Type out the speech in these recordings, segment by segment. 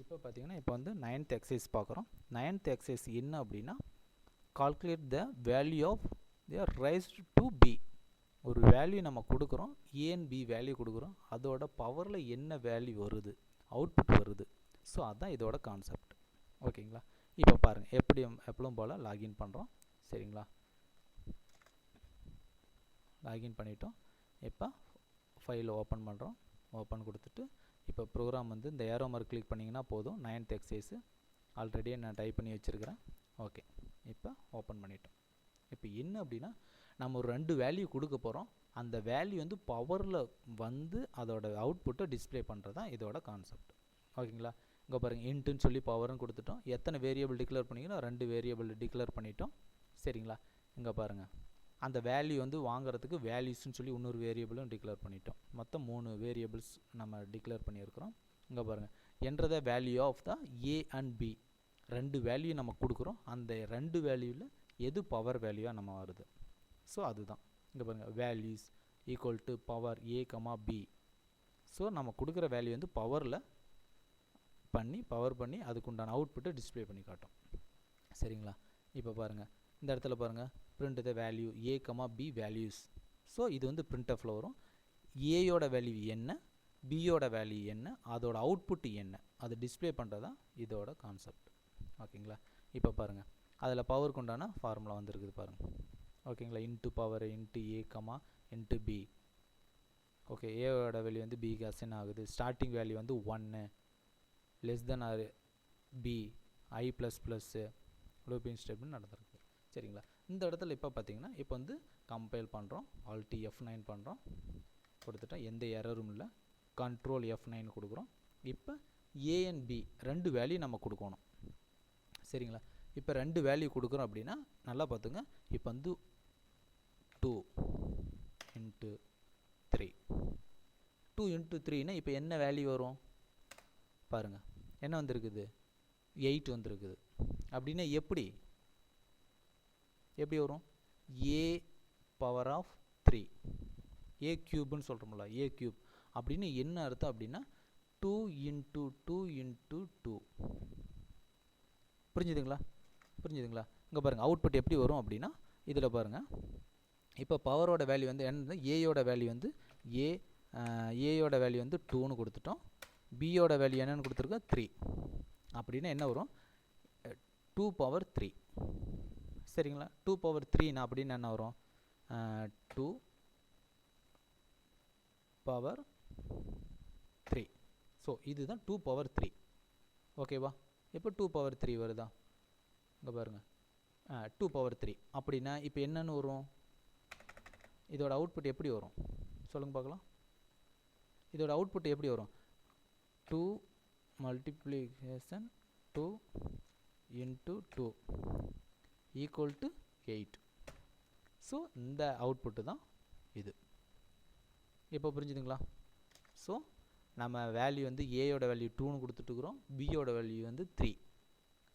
இப்போ பார்த்தீங்கன்னா இப்போ வந்து 9th எக்ஸசைஸ் பார்க்குறோம். 9th எக்ஸசைஸ் என்ன அப்படின்னா calculate the value of the raised to B. ஒரு வேல்யூ நம்ம கொடுக்குறோம், ஏ அண்ட் பி வேல்யூ கொடுக்குறோம், அதோட பவரில் என்ன வேல்யூ வருது, அவுட்புட் வருது. ஸோ அதுதான் இதோட கான்செப்ட். ஓகேங்களா? இப்போ பாருங்கள் எப்பவும் போல் லாகின் பண்ணுறோம். சரிங்களா? லாகின் பண்ணிட்டோம். இப்போ ஃபைலை ஓப்பன் பண்ணுறோம். ஓப்பன் கொடுத்துட்டு இப்போ ப்ரோக்ராம் வந்து இந்த ஏரோ மார்க் கிளிக் பண்ணிங்கன்னா போதும். 9th எக்ஸசைஸு ஆல்ரெடி நான் டைப் பண்ணி வச்சுருக்கிறேன். ஓகே, இப்போ ஓப்பன் பண்ணிட்டோம். இப்போ என்ன அப்படின்னா நம்ம ஒரு 2 வேல்யூ கொடுக்க போகிறோம். அந்த வேல்யூ வந்து பவரில் வந்து அதோட அவுட்புட்டை டிஸ்பிளே பண்ணுறது தான் இதோட கான்செப்ட். ஓகேங்களா? இங்கே பாருங்கள், இன்ட்டுன்னு சொல்லி பவர்னு கொடுத்துட்டோம். எத்தனை வேரியபிள் டிக்ளேர் பண்ணிங்கன்னா 2 வேரியபிள் டிக்ளேர் பண்ணிட்டோம். சரிங்களா? இங்கே பாருங்கள், அந்த வேல்யூ வந்து வாங்குறதுக்கு வேல்யூஸ்ன்னு சொல்லி இன்னொரு வேரியபிளும் டிக்ளேர் பண்ணிட்டோம். மொத்தம் 3 வேரியபிள்ஸ் நம்ம டிக்ளேர் பண்ணியிருக்கிறோம். இங்கே பாருங்கள், enter the value of the A and B. 2 value நம்ம கொடுக்குறோம். அந்த 2 வேல்யூவில் எது பவர் வேல்யூவாக நம்ம வருது. ஸோ அதுதான் இங்கே பாருங்கள், values equal to power A comma B. So நம்ம கொடுக்குற வேல்யூ வந்து பவர் பண்ணி அதுக்குண்டான அவுட்புட்டை டிஸ்பிளே பண்ணி காட்டும். சரிங்களா? இப்போ பாருங்கள், இந்த இடத்துல பாருங்கள், print the value A comma B values. So இது வந்து பிரிண்ட்எஃப்ல வரும். ஏயோட வேல்யூ என்ன, பியோட வேல்யூ என்ன, அதோட அவுட்புட் என்ன, அது டிஸ்பிளே பண்ணுறது தான் இதோட கான்செப்ட். ஓகேங்களா? இப்போ பாருங்கள், அதில் பவருக்கு உண்டான ஃபார்முலா வந்துருக்குது பாருங்கள். ஓகேங்களா? இன்ட்டு பவர் இன்ட்டு ஏ கமா இன்ட்டு பி. ஓகே, ஏவோட வேல்யூ வந்து பிக்கு அசைன் ஆகுது. ஸ்டார்டிங் வேல்யூ வந்து 1 லெஸ் தென் ஆர் பி ஐ ப்ளஸ் ப்ளஸ்ஸு லூப்பிங் ஸ்டெப்னு நடந்திருக்கு. சரிங்களா? இந்த இடத்துல இப்போ பார்த்தீங்கன்னா இப்போ வந்து கம்பைல் பண்ணுறோம். ஆல்ட் F9 பண்ணுறோம். கொடுத்துட்டா எந்த எரரும் இல்லை. கண்ட்ரோல் F9 கொடுக்குறோம். இப்போ ஏ அண்ட் பி 2 வேல்யூ நம்ம கொடுக்கணும். சரிங்களா? இப்போ 2 வேல்யூ கொடுக்குறோம் அப்படின்னா நல்லா பார்த்துங்க. இப்போ வந்து 2 இன்ட்டு 3 2 இன்ட்டு 3னா இப்போ என்ன வேல்யூ வரும் பாருங்கள், என்ன வந்திருக்குது, 8 வந்திருக்குது. அப்படின்னா எப்படி வரும், ஏ பவர் ஆஃப் 3 ஏ க்யூப்னு சொல்கிறோம்ல, ஏ க்யூப் அப்படின்னு என்ன அர்த்தம் அப்படின்னா 2 இன்ட்டு 2 இன்ட்டு 2. புரிஞ்சுதுங்களா? இங்கே பாருங்கள், அவுட்புட் எப்படி வரும் அப்படின்னா இதில் பாருங்கள், இப்போ பவரோட வேல்யூ வந்து என்ன, ஏயோட வேல்யூ வந்து ஏயோட வேல்யூ வந்து 2ன்னு கொடுத்துட்டோம். பியோட வேல்யூ என்னன்னு கொடுத்துருக்கோம் 3. அப்படின்னா என்ன வரும், 2 பவர் 3. சரிங்களா? 2 பவர் 3னா அப்படின்னு என்ன வரும், 2 பவர் 3. ஸோ இதுதான் 2 பவர் 3. ஓகேவா? இப்போ 2 பவர் 3 வருதா? இங்கே பாருங்கள், 2 பவர் 3 அப்படின்னா இப்போ என்னன்னு வரும், இதோட அவுட்புட் எப்படி வரும் சொல்லுங்க பார்க்கலாம். இதோட அவுட்புட் எப்படி வரும், 2 multiplication 2 into 2 equal to 8. So இந்த அவுட்புட்டு தான் இது. இப்போ புரிஞ்சுதுங்களா? ஸோ நம்ம வேல்யூ வந்து ஏயோட வேல்யூ 2ன்னு கொடுத்துட்டுருக்குறோம், பியோட வேல்யூ வந்து 3.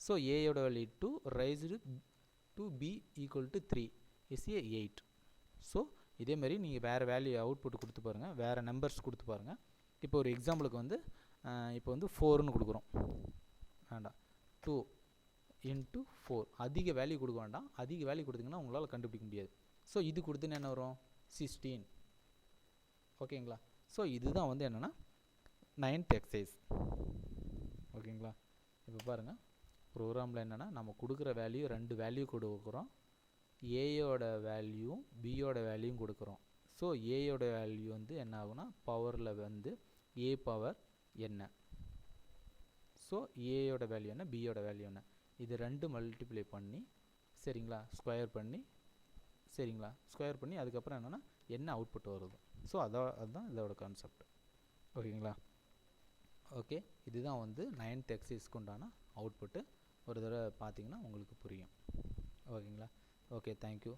ஸோ ஏயோட value 2 raised to B equal to 3 is A 8. ஸோ இதேமாரி நீங்கள் வேறு வேல்யூ அவுட்புட் கொடுத்து பாருங்கள், வேறு நம்பர்ஸ் கொடுத்து பாருங்கள். இப்போ ஒரு எக்ஸாம்பிளுக்கு வந்து இப்போ வந்து 4ன்னு கொடுக்குறோம், வேண்டாம் 2 இன்ட்டு 4. அதிக வேல்யூ கொடுக்க வேண்டாம். அதிக வேல்யூ கொடுத்தீங்கன்னா உங்களால் கண்டுபிடிக்க முடியாது. ஸோ இது கொடுத்துன்னு என்ன வரும், 16. ஓகேங்களா? ஸோ இதுதான் வந்து என்னென்னா 9th எக்ஸசைஸ். ஓகேங்களா? இப்போ பாருங்கள், ப்ரோக்ராமில் என்னென்னா நம்ம கொடுக்குற வேல்யூ 2 வேல்யூ கொடுக்குறோம். ஏயோட வேல்யூவும் பியோட வேல்யூவும் கொடுக்குறோம். ஸோ ஏயோட வேல்யூ வந்து என்ன ஆகுனா பவரில் வந்து ஏ பவர் என்ன, ஸோ ஏயோட வேல்யூ என்ன, பியோட வேல்யூ என்ன, இது 2 மல்டிப்ளை பண்ணி, சரிங்களா, ஸ்கொயர் பண்ணி அதுக்கப்புறம் என்னென்னா என்ன அவுட்புட் வருது. ஸோ அதுதான் இதோட கான்செப்ட். ஓகேங்களா? ஓகே, இதுதான் வந்து 9th எக்ஸசைஸ்க்கு உண்டான அவுட்புட்டு. ஒரு தடவை பார்த்தீங்கன்னா உங்களுக்கு புரியும். ஓகேங்களா? Okay, thank you.